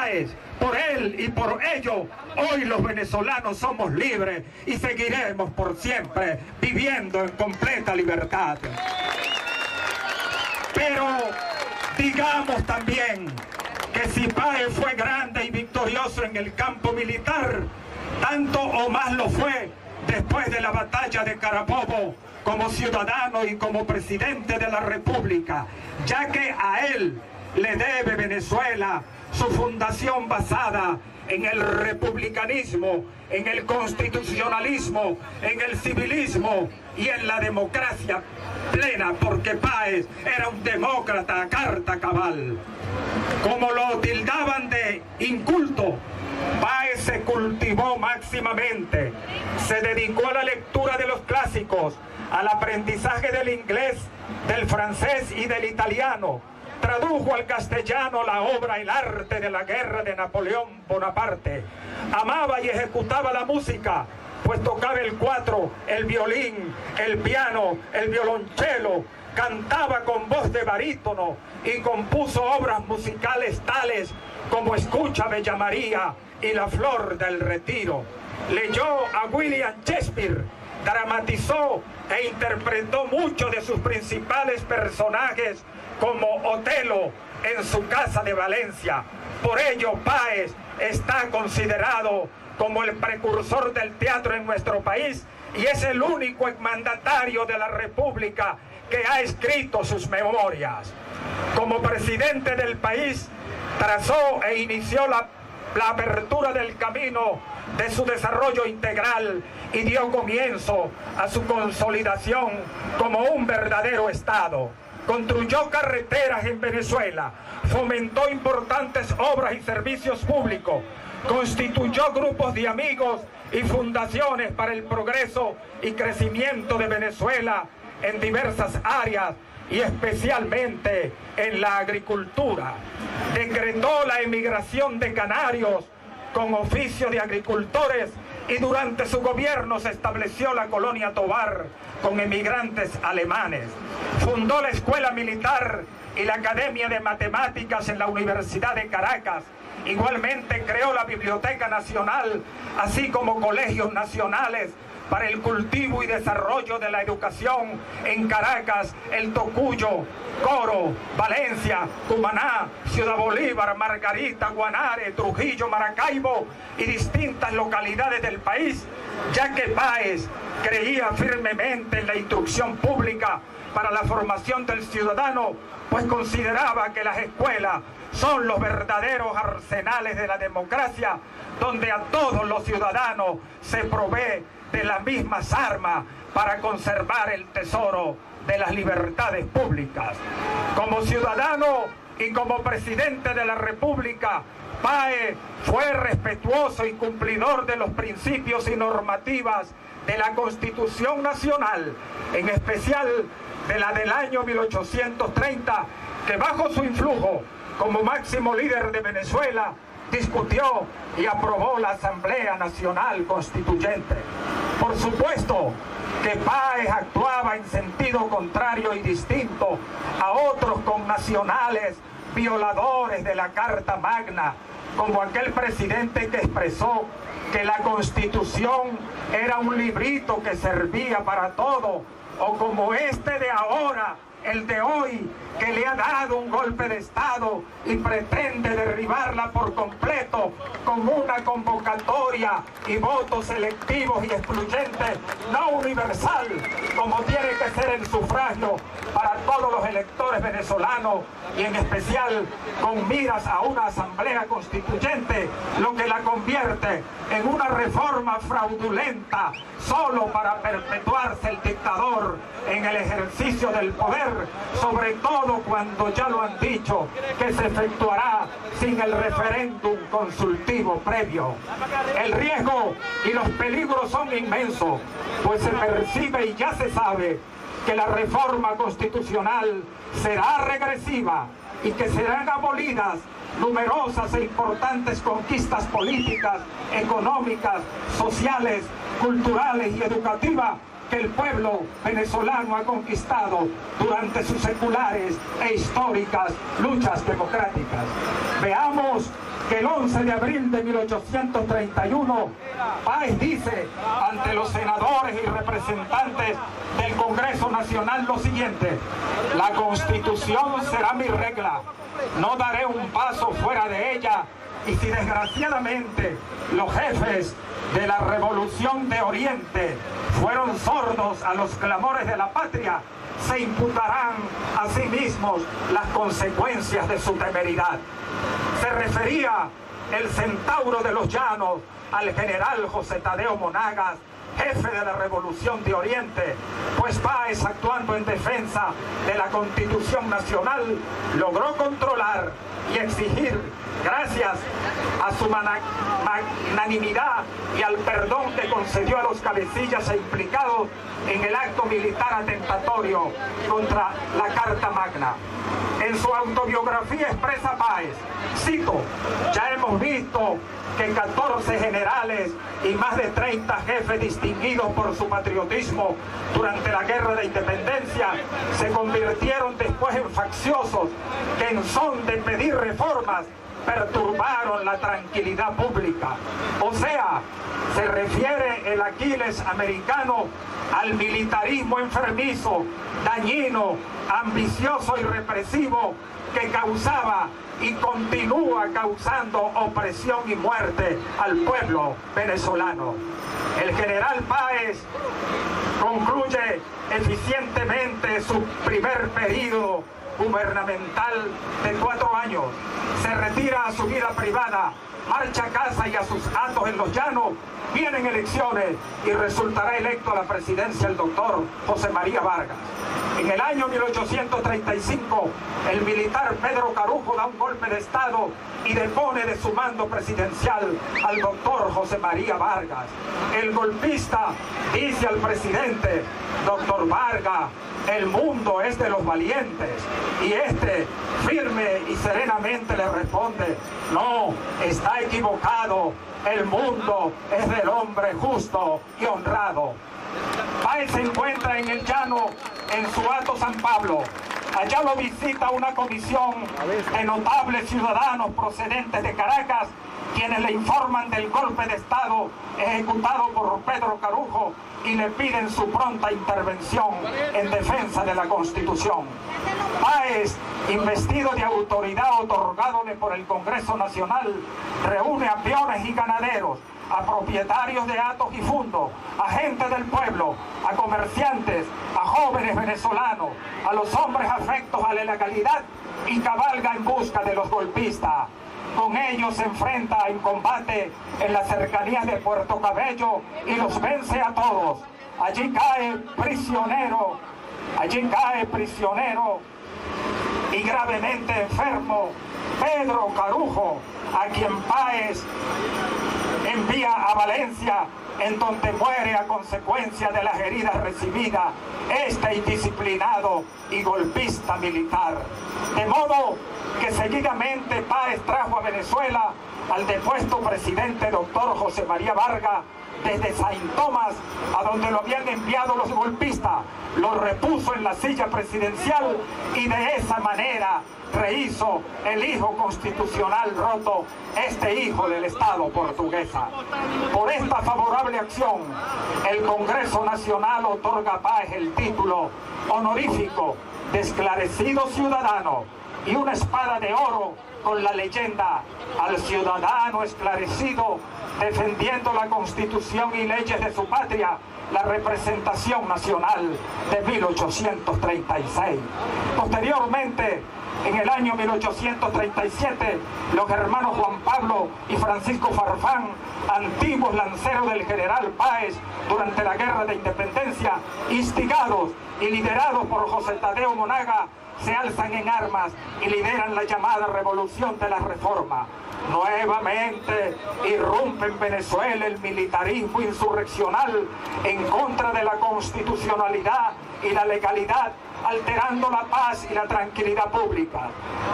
Páez, por él y por ello, hoy los venezolanos somos libres y seguiremos por siempre viviendo en completa libertad. Pero digamos también que si Páez fue grande y victorioso en el campo militar, tanto o más lo fue después de la batalla de Carabobo como ciudadano y como presidente de la República, ya que a él le debe Venezuela su fundación basada en el republicanismo, en el constitucionalismo, en el civilismo y en la democracia plena, porque Páez era un demócrata a carta cabal. Como lo tildaban de inculto, Páez se cultivó máximamente, se dedicó a la lectura de los clásicos, al aprendizaje del inglés, del francés y del italiano. Tradujo al castellano la obra El arte de la guerra de Napoleón Bonaparte. Amaba y ejecutaba la música, pues tocaba el cuatro, el violín, el piano, el violonchelo, cantaba con voz de barítono y compuso obras musicales tales como Escucha Bella María y La Flor del Retiro. Leyó a William Shakespeare, dramatizó e interpretó muchos de sus principales personajes como Otelo en su casa de Valencia. Por ello, Páez está considerado como el precursor del teatro en nuestro país y es el único exmandatario de la República que ha escrito sus memorias. Como presidente del país, trazó e inició la apertura del camino de su desarrollo integral y dio comienzo a su consolidación como un verdadero Estado. Construyó carreteras en Venezuela, fomentó importantes obras y servicios públicos, constituyó grupos de amigos y fundaciones para el progreso y crecimiento de Venezuela en diversas áreas y especialmente en la agricultura. Decretó la emigración de canarios con oficio de agricultores y durante su gobierno se estableció la colonia Tovar con emigrantes alemanes. Fundó la Escuela Militar y la Academia de Matemáticas en la Universidad de Caracas. Igualmente creó la Biblioteca Nacional, así como colegios nacionales para el cultivo y desarrollo de la educación en Caracas, El Tocuyo, Coro, Valencia, Cumaná, Ciudad Bolívar, Margarita, Guanare, Trujillo, Maracaibo y distintas localidades del país, ya que Páez creía firmemente en la instrucción pública para la formación del ciudadano, pues consideraba que las escuelas son los verdaderos arsenales de la democracia, donde a todos los ciudadanos se provee de las mismas armas para conservar el tesoro de las libertades públicas. Como ciudadano y como presidente de la República, Páez fue respetuoso y cumplidor de los principios y normativas de la Constitución Nacional, en especial de la del año 1830, que bajo su influjo como máximo líder de Venezuela discutió y aprobó la Asamblea Nacional Constituyente. Por supuesto que Páez actuaba en sentido contrario y distinto a otros connacionales violadores de la Carta Magna, como aquel presidente que expresó que la Constitución era un librito que servía para todo, o como este de ahora, el de hoy, que le ha dado un golpe de Estado y pretende derribarla por completo con una convocatoria y votos selectivos y excluyentes, no universal, como tiene que ser el sufragio para todos los electores venezolanos, y en especial con miras a una asamblea constituyente, lo que la convierte en una reforma fraudulenta solo para perpetuarse el dictador en el ejercicio del poder, sobre todo cuando ya lo han dicho que se efectuará sin el referéndum consultivo previo. El riesgo y los peligros son inmensos, pues se percibe y ya se sabe que la reforma constitucional será regresiva y que serán abolidas numerosas e importantes conquistas políticas, económicas, sociales, culturales y educativas que el pueblo venezolano ha conquistado durante sus seculares e históricas luchas democráticas. Veamos que el 11 de abril de 1831, Páez dice ante los senadores y representantes del Congreso Nacional lo siguiente: la Constitución será mi regla, no daré un paso fuera de ella, y si desgraciadamente los jefes de la Revolución de Oriente fueron sordos a los clamores de la patria, se imputarán a sí mismos las consecuencias de su temeridad. Se refería el centauro de los llanos al general José Tadeo Monagas, jefe de la Revolución de Oriente, pues Páez, actuando en defensa de la Constitución Nacional, logró controlar y exigir, gracias a su magnanimidad y al perdón que concedió a los cabecillas e implicados en el acto militar atentatorio contra la Carta Magna. En su autobiografía expresa Páez, cito: ya hemos visto que 14 generales y más de 30 jefes distinguidos por su patriotismo durante la Guerra de Independencia se convirtieron después en facciosos que en son de pedir reformas perturbaron la tranquilidad pública. O sea, se refiere el Aquiles americano al militarismo enfermizo, dañino, ambicioso y represivo que causaba y continúa causando opresión y muerte al pueblo venezolano. El general Páez concluye eficientemente su primer periodo gubernamental de 4 años, se retira a su vida privada, marcha a casa y a sus atos en los llanos. Vienen elecciones y resultará electo a la presidencia el doctor José María Vargas. En el año 1835, el militar Pedro Carujo da un golpe de Estado y depone de su mando presidencial al doctor José María Vargas. El golpista dice al presidente: doctor Vargas, el mundo es de los valientes. Y este, firme y serenamente, le responde: no, está equivocado, el mundo es del hombre justo y honrado. Páez se encuentra en el llano en su Hato San Pablo. Allá lo visita una comisión de notables ciudadanos procedentes de Caracas, quienes le informan del golpe de Estado ejecutado por Pedro Carujo y le piden su pronta intervención en defensa de la Constitución. Páez, investido de autoridad otorgadole por el Congreso Nacional, reúne a peones y ganaderos, a propietarios de hatos y fundos, a gente del pueblo, a comerciantes, a jóvenes venezolanos, a los hombres afectos a la legalidad, y cabalga en busca de los golpistas. Con ellos se enfrenta en combate en las cercanías de Puerto Cabello y los vence a todos. Allí cae prisionero y gravemente enfermo Pedro Carujo, a quien Páez envía a Valencia, en donde muere a consecuencia de las heridas recibidas este indisciplinado y golpista militar. De modo que seguidamente Páez trajo a Venezuela al depuesto presidente doctor José María Vargas desde Saint Tomás, a donde lo habían enviado los golpistas, lo repuso en la silla presidencial y de esa manera rehizo el hijo constitucional roto, este hijo del Estado portuguesa. Por esta favorable acción, el Congreso Nacional otorga a Páez el título honorífico de esclarecido ciudadano y una espada de oro con la leyenda: al ciudadano esclarecido, defendiendo la Constitución y leyes de su patria, la representación nacional de 1836. Posteriormente, en el año 1837, los hermanos Juan Pablo y Francisco Farfán, antiguos lanceros del general Páez durante la Guerra de Independencia, instigados y liderados por José Tadeo Monagas, se alzan en armas y lideran la llamada Revolución de la Reforma. Nuevamente irrumpe en Venezuela el militarismo insurreccional en contra de la constitucionalidad y la legalidad, alterando la paz y la tranquilidad pública.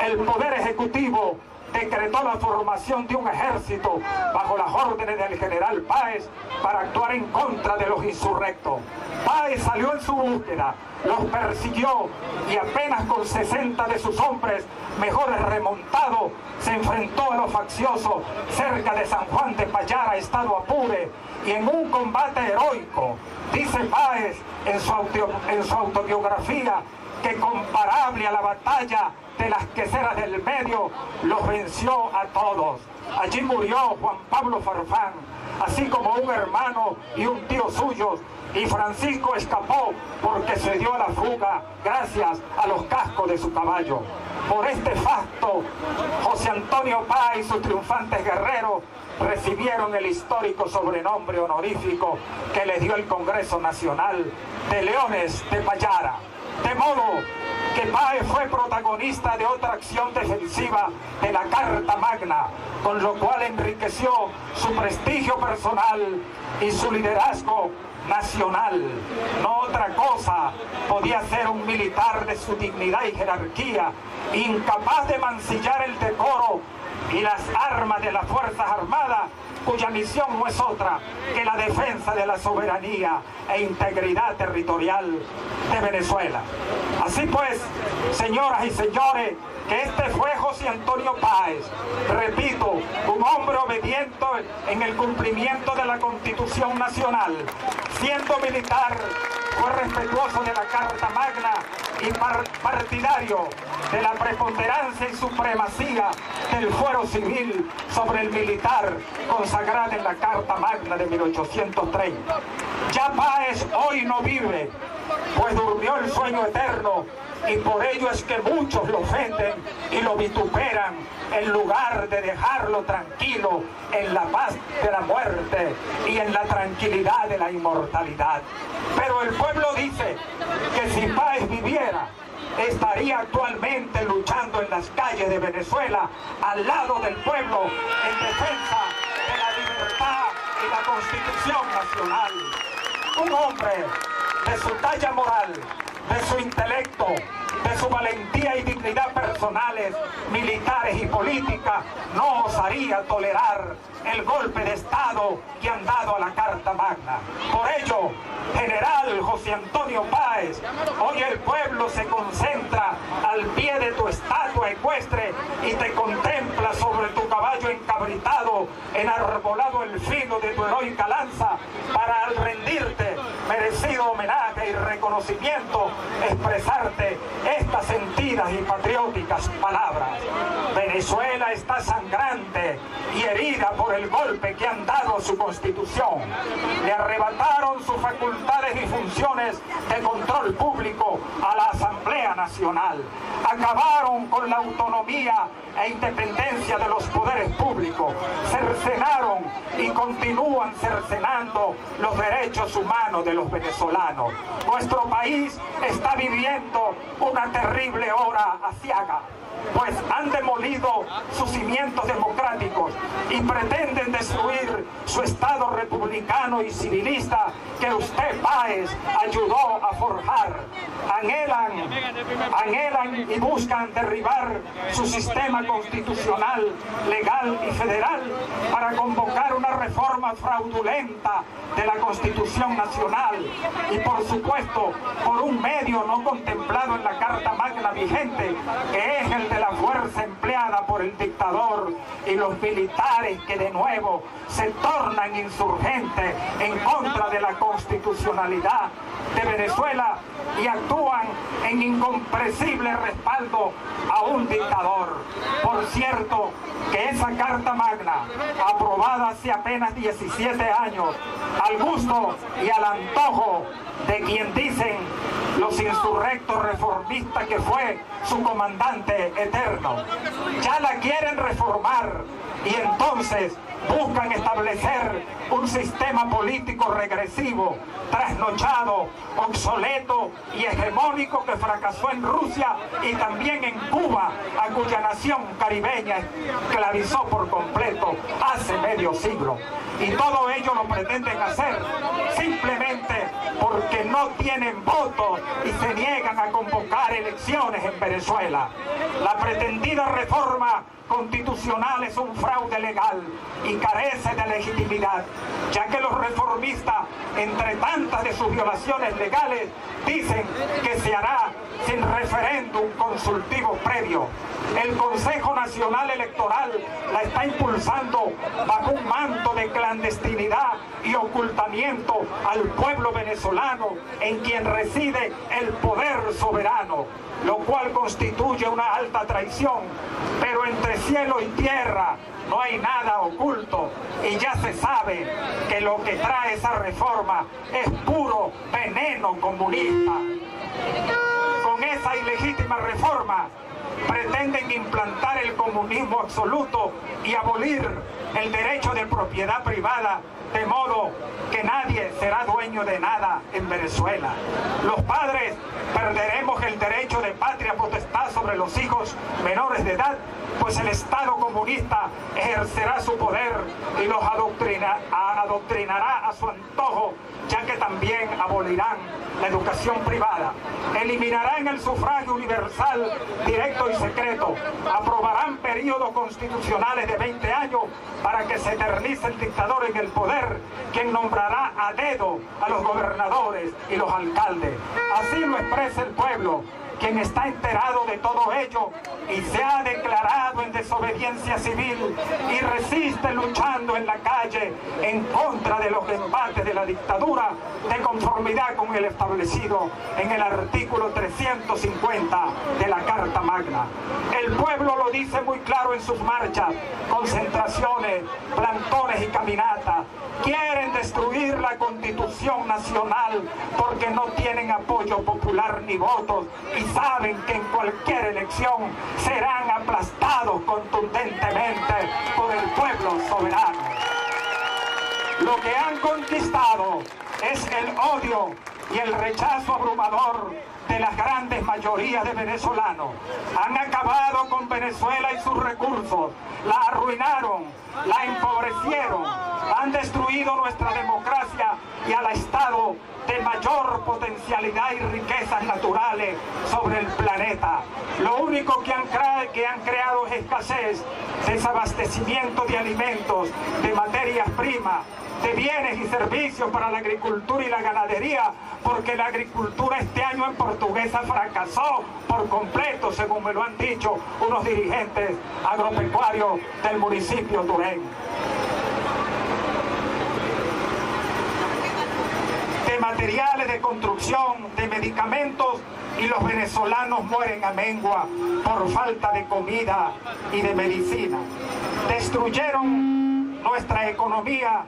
El Poder Ejecutivo decretó la formación de un ejército bajo las órdenes del general Páez para actuar en contra de los insurrectos. Páez salió en su búsqueda, los persiguió y apenas con 60 de sus hombres mejores remontados se enfrentó a los facciosos cerca de San Juan de Payara, estado Apure, y en un combate heroico, dice Páez en su autobiografía, que comparable a la batalla de las Queseras del Medio, los venció a todos. Allí murió Juan Pablo Farfán, así como un hermano y un tío suyos, y Francisco escapó porque se dio a la fuga gracias a los cascos de su caballo. Por este facto, José Antonio Páez y sus triunfantes guerreros recibieron el histórico sobrenombre honorífico que les dio el Congreso Nacional de Leones de Payara. De modo que Páez fue protagonista de otra acción defensiva de la Carta Magna, con lo cual enriqueció su prestigio personal y su liderazgo nacional. No otra cosa podía ser un militar de su dignidad y jerarquía, incapaz de mancillar el decoro y las armas de las Fuerzas Armadas, cuya misión no es otra que la defensa de la soberanía e integridad territorial de Venezuela. Así pues, señoras y señores, que este fue José Antonio Páez, repito, un hombre obediente en el cumplimiento de la Constitución Nacional. Siendo militar, fue respetuoso de la Carta Magna y partidario de la preponderancia y supremacía del fuero civil sobre el militar, consagrada en la Carta Magna de 1830. Ya Páez hoy no vive, pues durmió el sueño eterno, y por ello es que muchos lo ofenden y lo vituperan, en lugar de dejarlo tranquilo en la paz de la muerte y en la tranquilidad de la inmortalidad. Pero el pueblo dice que si Páez viviera, estaría actualmente luchando en las calles de Venezuela al lado del pueblo en defensa de la libertad y la Constitución Nacional. Un hombre de su talla moral, de su intelecto, de su valentía y dignidad personales, militares y políticas, no osaría tolerar el golpe de Estado que han dado a la Carta Magna. Por ello, general José Antonio Páez, hoy el pueblo se concentra al pie de tu estatua ecuestre y te contempla sobre tu caballo encabritado, enarbolado el filo de tu heroica lanza, para al rendirte merecido homenaje y reconocimiento, expresarte estas sentidas y patrióticas palabras. Venezuela está sangrante y herida por el golpe que han dado a su Constitución. Le arrebataron sus facultades y funciones de control público a la Asamblea Nacional. Acabaron con la autonomía e independencia de los poderes públicos. Cercenaron y continúan cercenando los derechos humanos de los venezolanos. Nuestro país está viviendo una terrible hora aciaga, pues han demolido sus cimientos democráticos y pretenden destruir su Estado republicano y civilista que usted, Páez, ayudó a forjar. Anhelan y buscan derribar su sistema constitucional, legal y federal para convocar una reforma fraudulenta de la Constitución Nacional y, por supuesto, por un medio no contemplado en la Carta Magna vigente, que es el de la fuerza empleada por el dictador y los militares que de nuevo se tornan insurgentes en contra de la constitucionalidad de Venezuela y actúan en incomprensible respaldo a un dictador. Por cierto, que esa Carta Magna, aprobada hace apenas 17 años, al gusto y al antojo de quien dicen los insurrectos reformistas que fue su comandante eterno, ya la quieren reformar y entonces buscan establecer un sistema político regresivo, trasnochado, obsoleto y hegemónico que fracasó en Rusia y también en Cuba, a cuya nación caribeña esclavizó por completo hace medio siglo. Y todo ello lo pretenden hacer simplemente porque no tienen voto y se niegan a convocar elecciones en Venezuela. La pretendida reforma constitucional es un fraude legal y carece de legitimidad, ya que los reformistas, entre tantas de sus violaciones legales, dicen que se hará sin referéndum consultivo previo. El Consejo Nacional Electoral la está impulsando bajo un manto de clandestinidad y ocultamiento al pueblo venezolano, en quien reside el poder soberano, lo cual constituye una alta traición. Pero entre cielo y tierra no hay nada oculto y ya se sabe que lo que trae esa reforma es puro veneno comunista. Con esa ilegítima reforma pretenden implantar el comunismo absoluto y abolir el derecho de propiedad privada, de modo que nadie será dueño de nada en Venezuela. Los padres perderemos el derecho de patria potestad sobre los hijos menores de edad, pues el Estado comunista ejercerá su poder y los adoctrinará a su antojo, ya que también abolirán la educación privada, eliminarán el sufragio universal, directo y secreto, aprobarán periodos constitucionales de 20 años para que se eternice el dictador en el poder, quien nombrará a dedo a los gobernadores y los alcaldes. Así lo expresa el pueblo, quien está enterado de todo ello y se ha declarado en desobediencia civil y resiste luchando en la calle en contra de los embates de la dictadura, de conformidad con el establecido en el artículo 350 de la Carta Magna. El pueblo lo dice muy claro en sus marchas, concentraciones, plantones y caminatas. Quieren destruir la Constitución Nacional porque no tienen apoyo popular ni votos y saben que en cualquier elección serán aplastados contundentemente por el pueblo soberano. Lo que han conquistado es el odio y el rechazo abrumador de las grandes mayorías de venezolanos. Han acabado con Venezuela y sus recursos, la arruinaron, la empobrecieron, han destruido nuestra democracia y al Estado de mayor potencialidad y riquezas naturales sobre el planeta. Lo único que han creado es escasez, desabastecimiento de alimentos, de materias primas, de bienes y servicios para la agricultura y la ganadería, porque la agricultura este año en Portuguesa fracasó por completo, según me lo han dicho unos dirigentes agropecuarios del municipio Turén. De materiales de construcción, de medicamentos, y los venezolanos mueren a mengua por falta de comida y de medicina. Destruyeron nuestra economía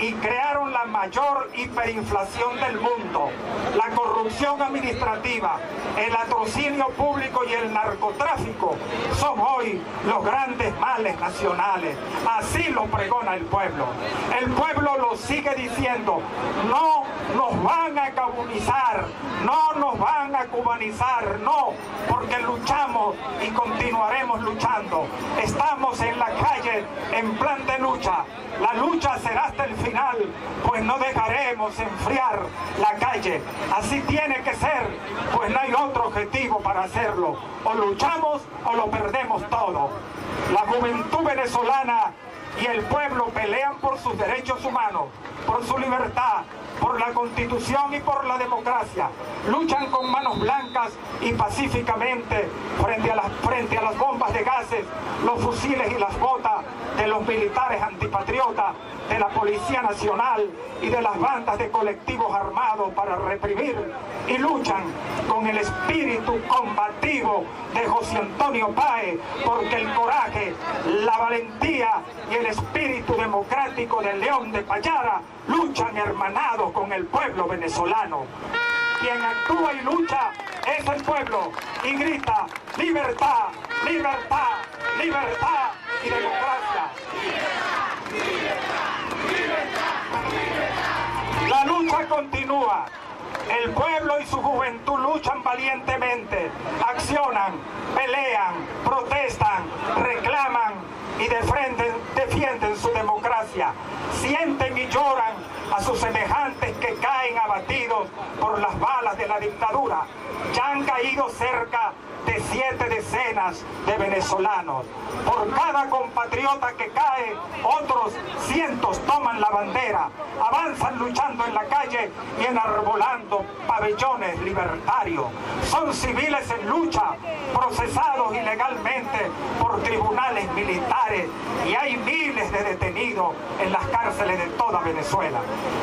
y crearon la mayor hiperinflación del mundo. La corrupción administrativa, el latrocinio público y el narcotráfico son hoy los grandes males nacionales. Así lo pregona el pueblo. El pueblo lo sigue diciendo: no nos van a gabonizar, no nos van a cubanizar, no, porque luchamos y continuaremos luchando. Estamos en la calle en plan de lucha. La lucha será hasta el final, pues no dejaremos enfriar la calle. Así tiene que ser, pues no hay otro objetivo para hacerlo. O luchamos o lo perdemos todo. La juventud venezolana y el pueblo pelean por sus derechos humanos, por su libertad, por la Constitución y por la democracia. Luchan con manos blancas y pacíficamente frente a las bombas de gases, los fusiles y las botas de los militares antipatriotas, de la Policía Nacional y de las bandas de colectivos armados para reprimir, y luchan con el espíritu combativo de José Antonio Páez, porque el coraje, la valentía y el espíritu democrático de León de Payara luchan hermanados con el pueblo venezolano. Quien actúa y lucha es el pueblo y grita: libertad, libertad, libertad y democracia. La lucha continúa. El pueblo y su juventud luchan valientemente, accionan, pelean, protestan, reclaman y defienden su democracia. Sienten y lloran a sus semejantes que caen abatidos por las balas de la dictadura. Ya han caído cerca de 7 decenas de venezolanos. Por cada compatriota que cae, otros cientos toman la bandera, avanzan luchando en la calle y enarbolando pabellones libertarios. Son civiles en lucha, procesados ilegalmente por tribunales militares, y hay miles de detenidos en las cárceles de toda Venezuela.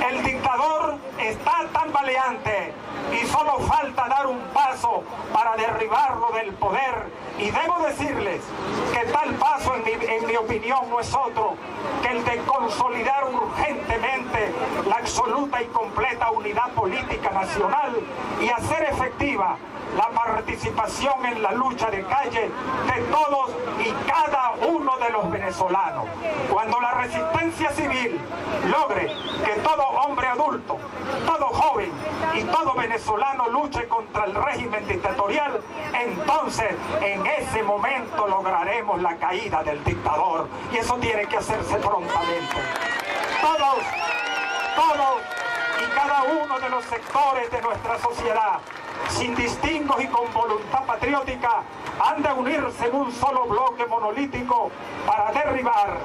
El dictador está tambaleante y solo falta dar un paso para derribarlo del poder, y debo decirles que tal paso en mi opinión no es otro que el de consolidar urgentemente la absoluta y completa unidad política nacional y hacer efectiva la participación en la lucha de calle de todos y cada uno de los venezolanos. Cuando la resistencia civil logre que todo hombre adulto, todo joven y todo venezolano luche contra el régimen dictatorial, entonces en ese momento lograremos la caída del dictador, y eso tiene que hacerse prontamente. Todos y cada uno de los sectores de nuestra sociedad, sin distingos y con voluntad patriótica, han de unirse en un solo bloque monolítico para derribar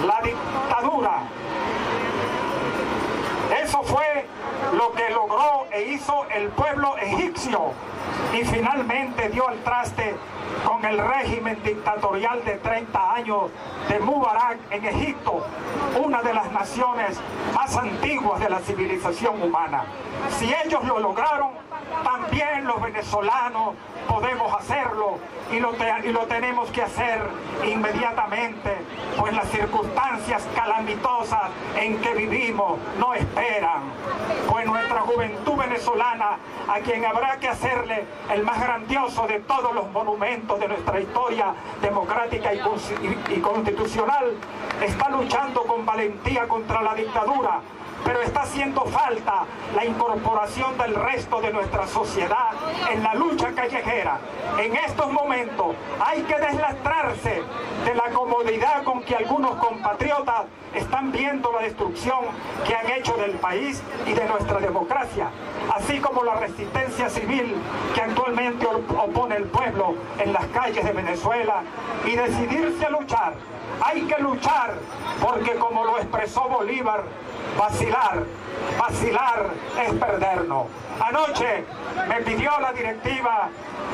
la dictadura. Eso fue lo que logró e hizo el pueblo egipcio, y finalmente dio al traste con el régimen dictatorial de 30 años de Mubarak en Egipto, una de las naciones más antiguas de la civilización humana. Si ellos lo lograron, también los venezolanos podemos hacerlo, y lo tenemos que hacer inmediatamente, pues las circunstancias calamitosas en que vivimos no esperan. Pues nuestra juventud venezolana, a quien habrá que hacerle el más grandioso de todos los monumentos de nuestra historia democrática y constitucional, está luchando con valentía contra la dictadura, pero está haciendo falta la incorporación del resto de nuestra sociedad en la lucha callejera. En estos momentos hay que deslastrarse de la comodidad con que algunos compatriotas están viendo la destrucción que han hecho del país y de nuestra democracia, así como la resistencia civil que actualmente opone el pueblo en las calles de Venezuela, y decidirse a luchar. Hay que luchar porque, como lo expresó Bolívar, vacilar es perdernos. Anoche me pidió la directiva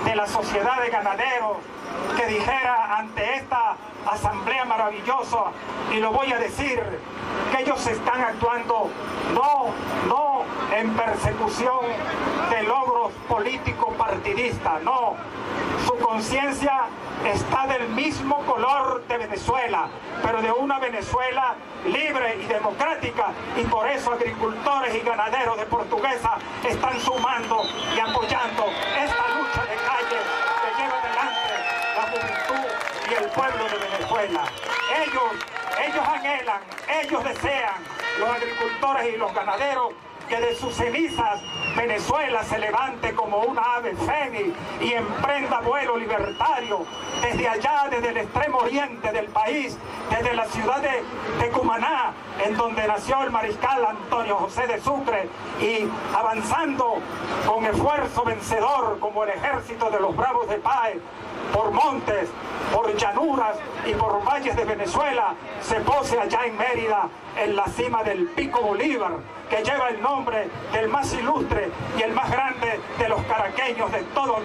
de la Sociedad de Ganaderos que dijera ante esta asamblea maravillosa, y lo voy a decir, que ellos están actuando no en persecución de logros políticos partidistas, no. Su conciencia está del mismo color de Venezuela, pero de una Venezuela libre y democrática, y por eso agricultores y ganaderos de Portuguesa están sumando y apoyando esta lucha de calle que lleva adelante la juventud y el pueblo de Venezuela. Ellos anhelan, ellos desean, los agricultores y los ganaderos, que de sus cenizas Venezuela se levante como una ave fénix y emprenda vuelo libertario desde allá, desde el extremo oriente del país, desde la ciudad de Cumaná, en donde nació el mariscal Antonio José de Sucre, y avanzando con esfuerzo vencedor como el ejército de los bravos de Páez, por montes, por llanuras y por valles de Venezuela, se pose allá en Mérida, en la cima del Pico Bolívar, que lleva el nombre del más ilustre y el más grande de los caraqueños de todos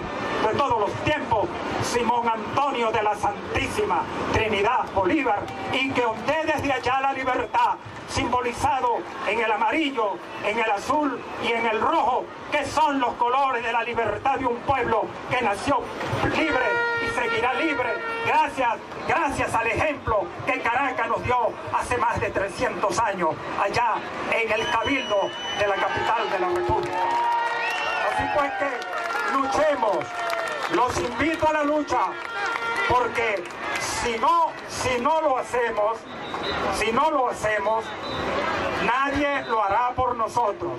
los tiempos, Simón Antonio de la Santísima Trinidad Bolívar, y que obté desde allá la libertad, simbolizado en el amarillo, en el azul y en el rojo, que son los colores de la libertad de un pueblo que nació libre y seguirá libre gracias al ejemplo que Caracas nos dio hace más de 300 años allá en el Cabildo de la capital de la República. Así pues que luchemos, los invito a la lucha, porque si no lo hacemos, nadie lo hará por nosotros.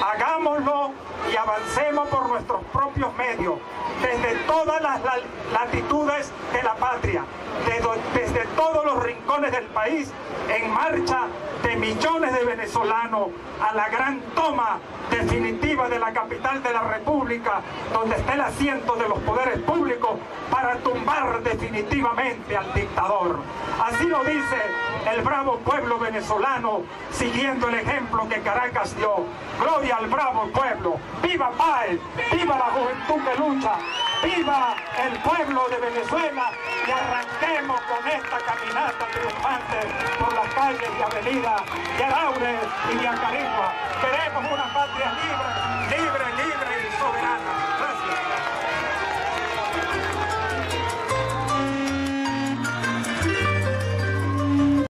Hagámoslo y avancemos por nuestros propios medios, desde todas las latitudes de la patria, desde todos los rincones del país, en marcha de millones de venezolanos a la gran toma definitiva de la capital de la República, donde está el asiento de los poderes públicos, para tumbar definitivamente al dictador. Así lo dice el bravo pueblo venezolano, siguiendo el ejemplo que Caracas dio. Gloria al bravo pueblo. ¡Viva Páez! ¡Viva la juventud que lucha! ¡Viva el pueblo de Venezuela! Y arranquemos con esta caminata triunfante por las calles y avenidas de Araure y de Acarigua. Queremos una patria libre, libre